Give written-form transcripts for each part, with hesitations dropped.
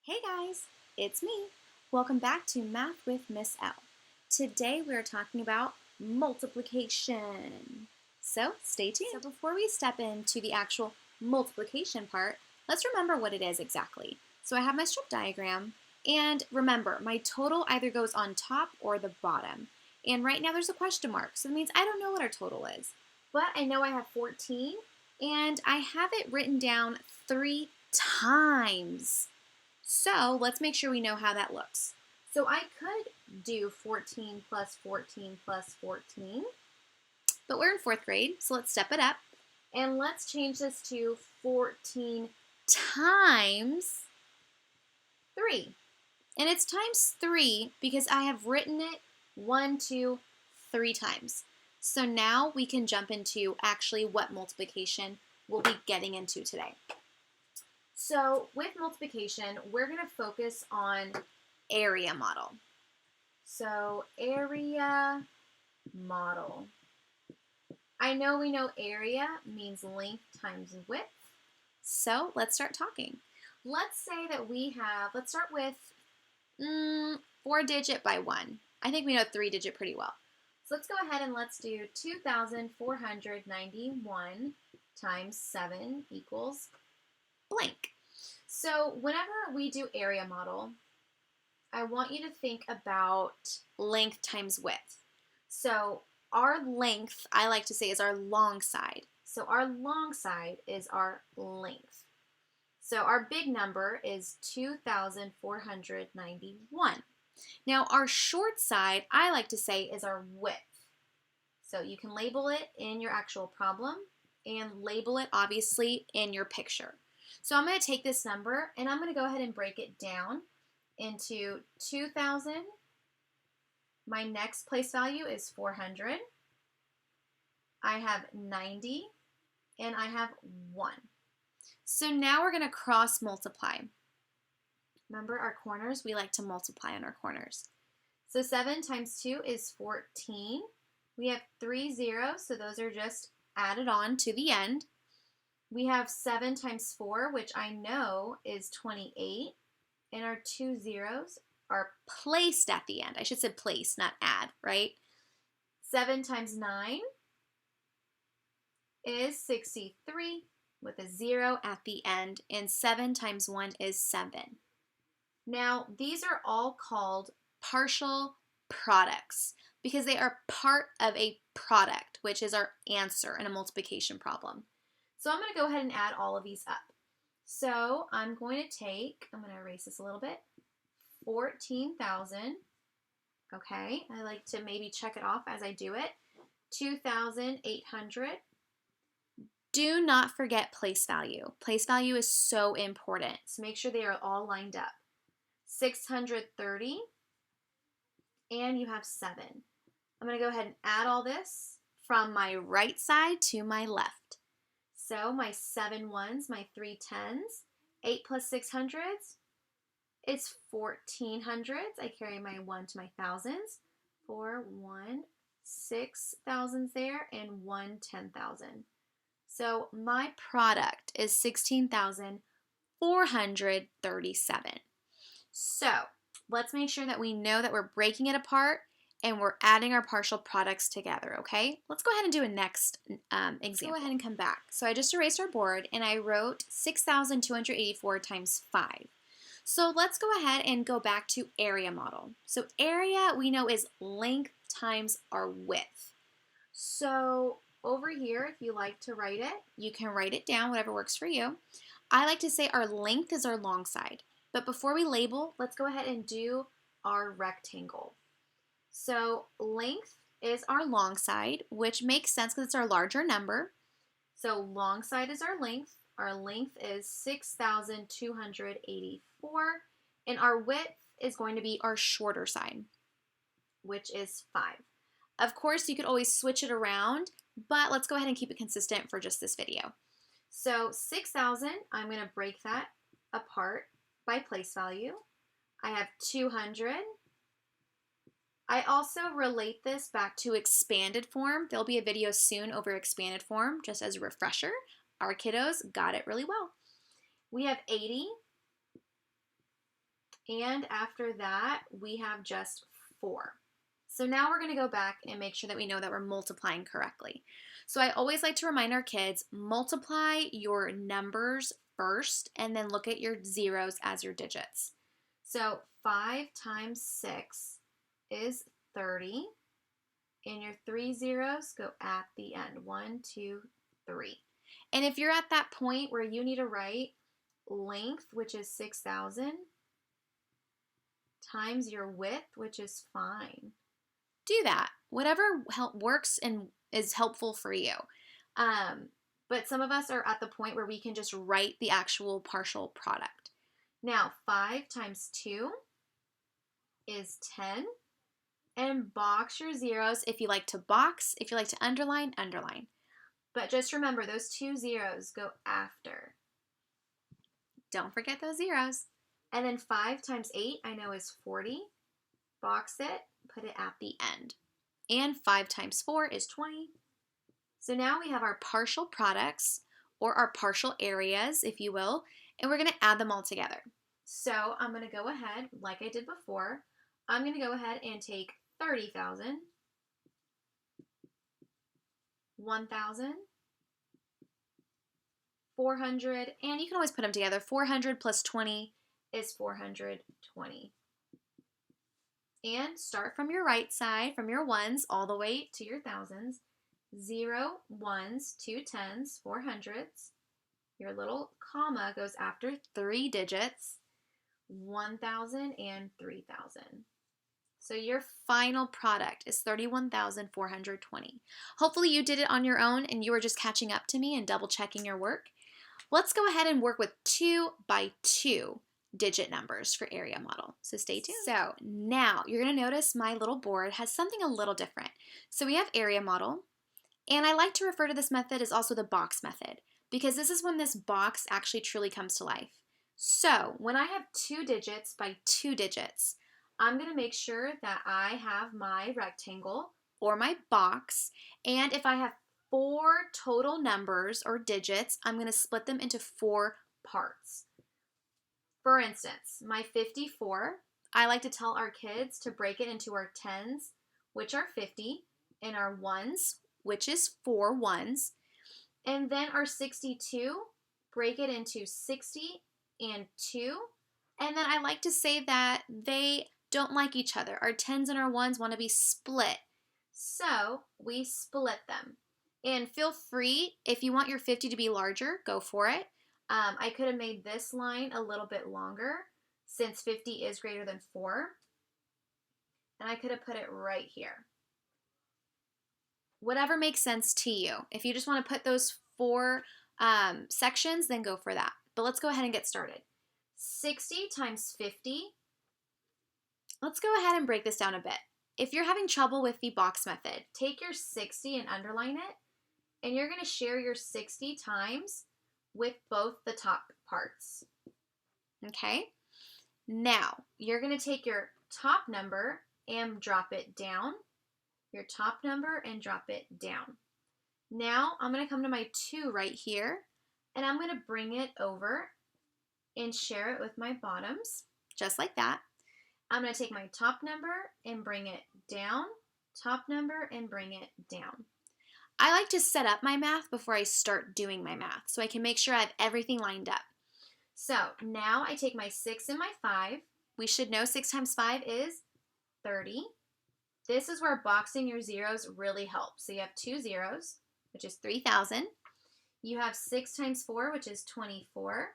Hey guys, it's me. Welcome back to Math with Miss L. Today we are talking about multiplication. So stay tuned. So before we step into the actual multiplication part, let's remember what it is exactly. So I have my strip diagram, and remember, my total either goes on top or the bottom. And right now there's a question mark, so that means I don't know what our total is. But I know I have 14, and I have it written down 3 times. So let's make sure we know how that looks. So I could do 14 plus 14 plus 14, but we're in 4th grade, so let's step it up. And let's change this to 14 times 3. And it's times 3 because I have written it 1, 2, 3 times. So now we can jump into actually what multiplication we'll be getting into today. So with multiplication, we're going to focus on area model. So area model. I know we know area means length times width. So let's start talking. Let's say that we have, let's start with 4-digit by 1. I think we know 3-digit pretty well. So let's go ahead and let's do 2,491 times 7 equals blank. So whenever we do area model, I want you to think about length times width. So our length, I like to say, is our long side. So our long side is our length. So our big number is 2,491. Now our short side, I like to say, is our width. So you can label it in your actual problem and label it obviously in your picture. So I'm going to take this number and I'm going to go ahead and break it down into 2,000. My next place value is 400. I have 90 and I have 1. So now we're going to cross multiply. Remember our corners, we like to multiply on our corners. So 7 times 2 is 14. We have 3 zeros, so those are just added on to the end. We have 7 times 4, which I know is 28, and our 2 zeros are placed at the end. I should say place, not add, right? 7 times 9 is 63 with a 0 at the end, and 7 times 1 is 7. Now, these are all called partial products because they are part of a product, which is our answer in a multiplication problem. So I'm going to go ahead and add all of these up. So I'm going to erase this a little bit, 14,000. Okay, I like to maybe check it off as I do it. 2,800. Do not forget place value. Place value is so important, so make sure they are all lined up. 630, and you have 7. I'm going to go ahead and add all this from my right side to my left. So my 7 ones, my 3 tens, 8 plus 600s, it's 1400s. I carry my 1 to my thousands. 4, 1, 6 thousands there, and 1 10,000. So my product is 16,437. So let's make sure that we know that we're breaking it apart and we're adding our partial products together, okay? Let's go ahead and do a next example. Let's go ahead and come back. So I just erased our board and I wrote 6,284 times 5. So let's go ahead and go back to area model. So area we know is length times our width. So over here, if you like to write it, you can write it down, whatever works for you. I like to say our length is our long side. But before we label, let's go ahead and do our rectangle. So length is our long side, which makes sense because it's our larger number. So long side is our length. Our length is 6,284. And our width is going to be our shorter side, which is 5. Of course, you could always switch it around, but let's go ahead and keep it consistent for just this video. So 6,000, I'm going to break that apart by place value. I have 200. I also relate this back to expanded form. There'll be a video soon over expanded form, just as a refresher. Our kiddos got it really well. We have 80. And after that, we have just 4. So now we're going to go back and make sure that we know that we're multiplying correctly. So I always like to remind our kids, multiply your numbers first and then look at your zeros as your digits. So 5 times 6 is 30, and your 3 zeros go at the end. 1, 2, 3. And if you're at that point where you need to write length, which is 6,000, times your width, which is fine, do that. Whatever works and is helpful for you. But some of us are at the point where we can just write the actual partial product. Now, 5 times 2 is 10. And box your zeros. If you like to box, if you like to underline, underline. But just remember, those 2 zeros go after. Don't forget those zeros. And then 5 times 8, I know, is 40. Box it, put it at the end. And 5 times 4 is 20. So now we have our partial products, or our partial areas, if you will, and we're going to add them all together. So I'm going to go ahead, like I did before, I'm going to go ahead and take 30,000, 1,000, 400, and you can always put them together. 400 plus 20 is 420. And start from your right side, from your ones, all the way to your thousands. 0, 1s, 2 10s, 4 hundreds. Your little comma goes after 3 digits. 1,000 and 3,000. So your final product is 31,420. Hopefully you did it on your own and you were just catching up to me and double checking your work. Let's go ahead and work with 2 by 2 digit numbers for area model. So stay tuned. So now you're going to notice my little board has something a little different. So we have area model, and I like to refer to this method as also the box method because this is when this box actually truly comes to life. So when I have 2 digits by 2 digits, I'm going to make sure that I have my rectangle or my box, and if I have 4 total numbers or digits, I'm going to split them into 4 parts. For instance, my 54, I like to tell our kids to break it into our 10s, which are 50, and our 1s, which is 4 ones, and then our 62, break it into 60 and 2, and then I like to say that they don't like each other. Our 10s and our 1s want to be split. So we split them. And feel free, if you want your 50 to be larger, go for it. I could have made this line a little bit longer since 50 is greater than 4. And I could have put it right here. Whatever makes sense to you. If you just want to put those 4 sections, then go for that. But let's go ahead and get started. 60 times 50. Let's go ahead and break this down a bit. If you're having trouble with the box method, take your 60 and underline it, and you're going to share your 60 times with both the top parts. Okay? Now, you're going to take your top number and drop it down, your top number and drop it down. Now, I'm going to come to my 2 right here, and I'm going to bring it over and share it with my bottoms, just like that. I'm going to take my top number and bring it down, top number and bring it down. I like to set up my math before I start doing my math so I can make sure I have everything lined up. So now I take my 6 and my 5. We should know 6 times 5 is 30. This is where boxing your zeros really helps. So you have 2 zeros, which is 3,000. You have 6 times 4, which is 24.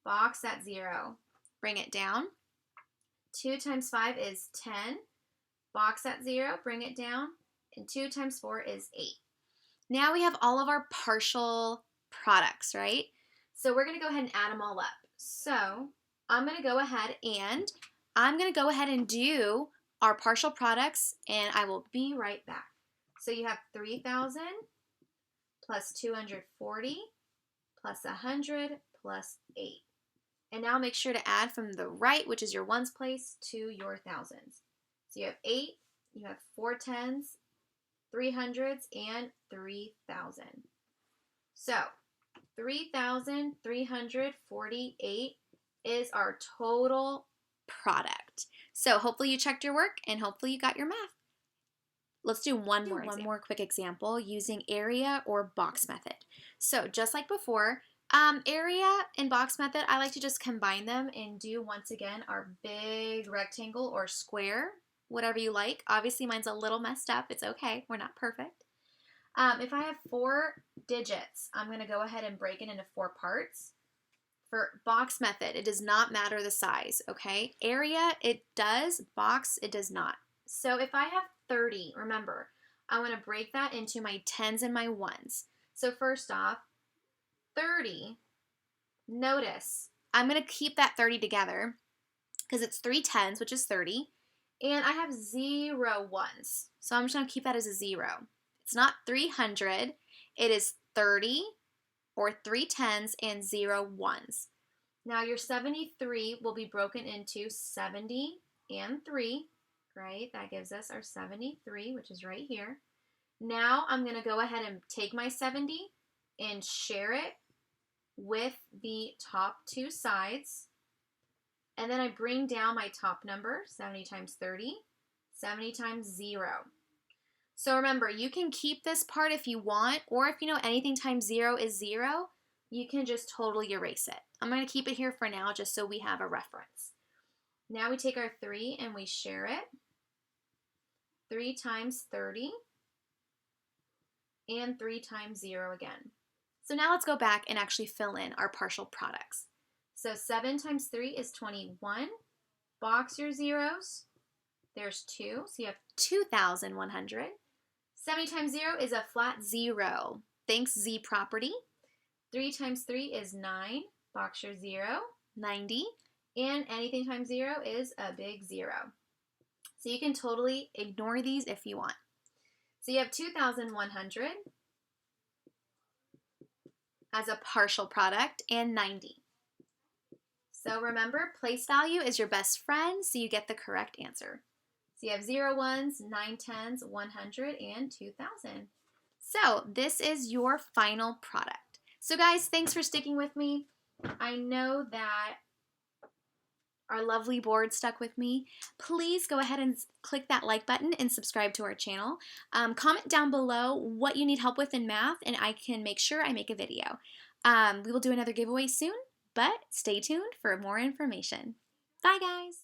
Box that 0. Bring it down. 2 times 5 is 10. Box that 0, bring it down. And 2 times 4 is 8. Now we have all of our partial products, right? So we're going to go ahead and add them all up. So I'm going to go ahead and do our partial products, and I will be right back. So you have 3,000 plus 240 plus 100 plus 8. And now make sure to add from the right, which is your ones place, to your thousands. So you have 8, you have 4 10s, 300s, and 3,000. So 3,348 is our total product. So hopefully you checked your work and hopefully you got your math. Let's do one more quick example using area or box method. So just like before, area and box method, I like to just combine them and do once again our big rectangle or square, whatever you like. Obviously mine's a little messed up. It's okay. We're not perfect. If I have 4 digits, I'm going to go ahead and break it into 4 parts. For box method, it does not matter the size, okay? Area, it does. Box, it does not. So if I have 30, remember, I want to break that into my 10s and my 1s. So first off, 30, notice, I'm going to keep that 30 together because it's 3 10s, which is 30, and I have 0 1s. So I'm just going to keep that as a 0. It's not 300, it is 30 or 3 10s and 0 1s. Now your 73 will be broken into 70 and 3, right? That gives us our 73, which is right here. Now I'm going to go ahead and take my 70 and share it with the top 2 sides. And then I bring down my top number, 70 times 30, 70 times 0. So remember, you can keep this part if you want, or if you know anything times 0 is 0, you can just totally erase it. I'm going to keep it here for now just so we have a reference. Now we take our 3 and we share it. 3 times 30 and 3 times 0 again. So now let's go back and actually fill in our partial products. So 7 times 3 is 21. Box your zeros. There's 2, so you have 2,100. 70 times 0 is a flat 0. Thanks, Z property. 3 times 3 is 9. Box your 0, 90. And anything times 0 is a big 0. So you can totally ignore these if you want. So you have 2,100 as a partial product and 90. So remember, place value is your best friend, so you get the correct answer. So you have 0 1s, 9 10s, 100, and 2,000. So this is your final product. So guys, thanks for sticking with me. I know that our lovely board stuck with me. Please go ahead and click that like button and subscribe to our channel. Comment down below what you need help with in math, and I can make sure I make a video. We will do another giveaway soon, but stay tuned for more information. Bye, guys.